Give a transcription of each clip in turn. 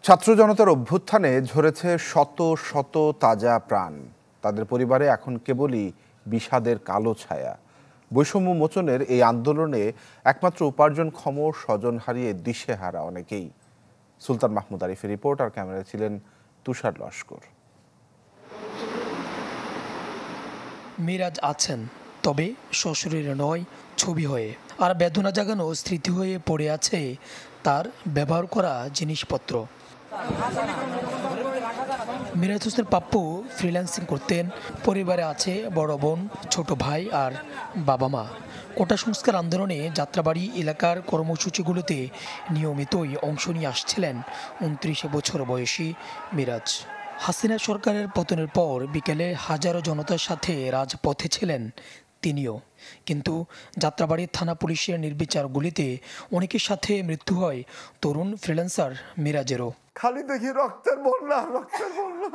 ছাত্র জনতার অভ্যুত্থানে ঝরেছে শত শত তাজা প্রাণ। তাদের পরিবারে এখন কেবলই বিষাদের কালো ছায়া। বৈষম্য মোচনের এই আন্দোলনে একমাত্র উপার্জনক্ষম স্বজন হারিয়ে দিশেহারা অনেকেই। সুলতান মাহমুদ আরিফের রিপোর্ট, আর ক্যামেরায় ছিলেন তুষার লস্কর। মিরাজ আছেন, তবে শ্বশুরের নয়, ছবি হয়ে। আর বেদনা জাগানো স্মৃতি হয়ে পড়ে আছে তার ব্যবহার করা জিনিসপত্র। মিরাজ হোসেন পাপ্পু ফ্রিল্যান্সিং করতেন। পরিবারে আছে বড় বোন, ছোট ভাই আর বাবা মা। কোটা সংস্কার আন্দোলনে যাত্রাবাড়ি এলাকার কর্মসূচিগুলোতে নিয়মিতই অংশ নিয়ে আসছিলেন 29 বছর বয়সী মিরাজ। হাসিনা সরকারের পতনের পর বিকেলে হাজারো জনতার সাথে রাজপথে ছিলেন তিনিও। কিন্তু যাত্রাবাড়ির থানা পুলিশের নির্বিচার গুলিতে অনেকের সাথে মৃত্যু হয় তরুণ ফ্রিল্যান্সার মিরাজেরও। খালি দেখি রক্তের বন্যা, রক্তের বন্যা।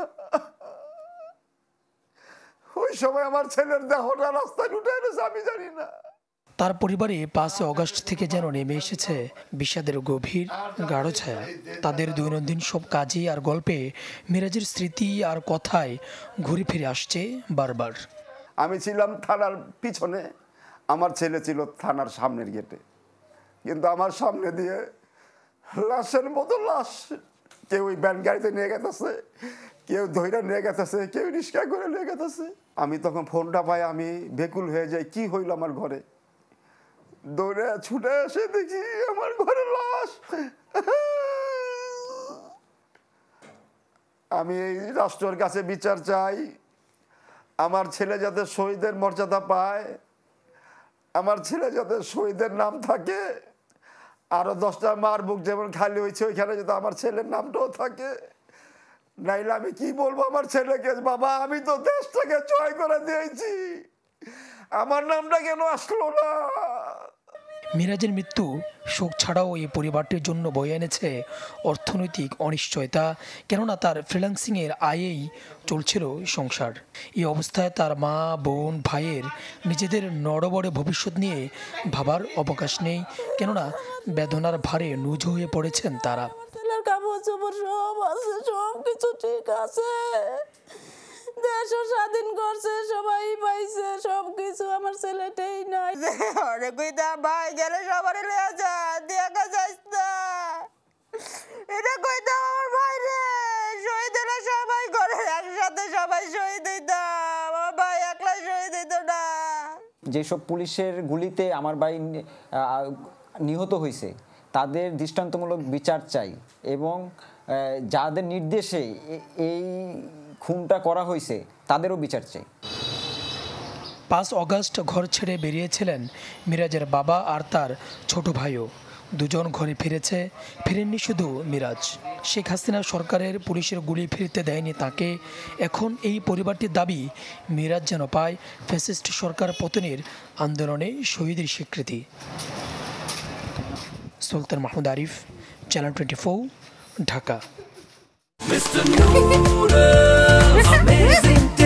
ওই সময় আমার ছেলের দেহটা রাস্তায় উঠে এনেছে, আমি জানি না। তার পরিবারে 5 আগস্ট থেকে যেন নেমে এসেছে বিষাদের গভীর গাঢ় ছায়া। তাদের দৈনন্দিন সব কাজে আর গল্পে মিরাজের স্মৃতি আর কথায় ঘুরে ফিরে আসছে বারবার। আমি ছিলাম থানার পিছনে, আমার ছেলে ছিল থানার সামনের গেটে। কিন্তু আমার সামনে দিয়ে লাশের মতো লাশ, কেউ ওই ব্যান গাড়িতে নিয়ে গেছে, কেউ ধৈর্য নিয়ে গেছে, কেউ রিক্সা করে নিয়ে গেছে। আমি তখন ফোনটা পাই, আমি বেকুল হয়ে যাই, কি হইল আমার ঘরে। দৌড়ে ছুটে এসে দেখি আমার ঘরে লাশ। আমি এই রাষ্ট্রের কাছে বিচার চাই, আমার ছেলে যাতে শহীদের মর্যাদা পায়, আমার ছেলে যাতে শহীদের নাম থাকে। আরো 10টা মার বুক যেমন খালি হয়েছে, ওইখানে যাতে আমার ছেলের নামটাও থাকে। নাইলে আমি কি বলবো আমার ছেলেকে, বাবা আমি তো দেশটাকে জয় করে দিয়েছি, আমার নামটা কেন আসলো না। মিরাজের মৃত্যু শোক ছাড়াও এই পরিবারটির জন্য বয়ে এনেছে অর্থনৈতিক অনিশ্চয়তা, কেননা তার ফ্রিল্যান্সিংয়ের আয়েই চলছিল সংসার। এই অবস্থায় তার মা, বোন, ভাইয়ের নিজেদের নড়বড়ে ভবিষ্যৎ নিয়ে ভাবার অবকাশ নেই, কেননা বেদনার ভারে নুঝ হয়ে পড়েছেন তারা। ছেলের কাপড় চোপড় সব আছে, সব কিছু ঠিক আছে, দেশও স্বাধীন করছে, সবাই পাইছে, সব কিছু আমার ছেলেটাই নাই। ভাই গেলে সবারই লেয়া যায়, দেখা যাইস না। এটা কইতাম আমার ভাই রে, শহীদেরা সবাই করে একসাথে, সবাই শহীদ হইতাম, আমার ভাই একলা শহীদ হইত না। যেসব পুলিশের গুলিতে আমার ভাই নিহত হয়েছে তাদের দৃষ্টান্তমূলক বিচার চাই, এবং যাদের নির্দেশে এই খুনটা করা হয়েছে তাদেরও বিচার চাই। 5 আগস্ট ঘর ছেড়ে বেরিয়েছিলেন মিরাজের বাবা আর তার ছোট ভাইও। দুজন ঘরে ফিরেছে, ফিরেননি শুধু মিরাজ। শেখ হাসিনা সরকারের পুলিশের গুলি ফিরতে দেয়নি তাকে। এখন এই পরিবারটির দাবি মিরাজ যেন পায় ফ্যাসিস্ট সরকার পতনের আন্দোলনে শহীদের স্বীকৃতি। Sultan Mahmud Arif, channel 24, Dhaka. Mr. Noodle, amazing.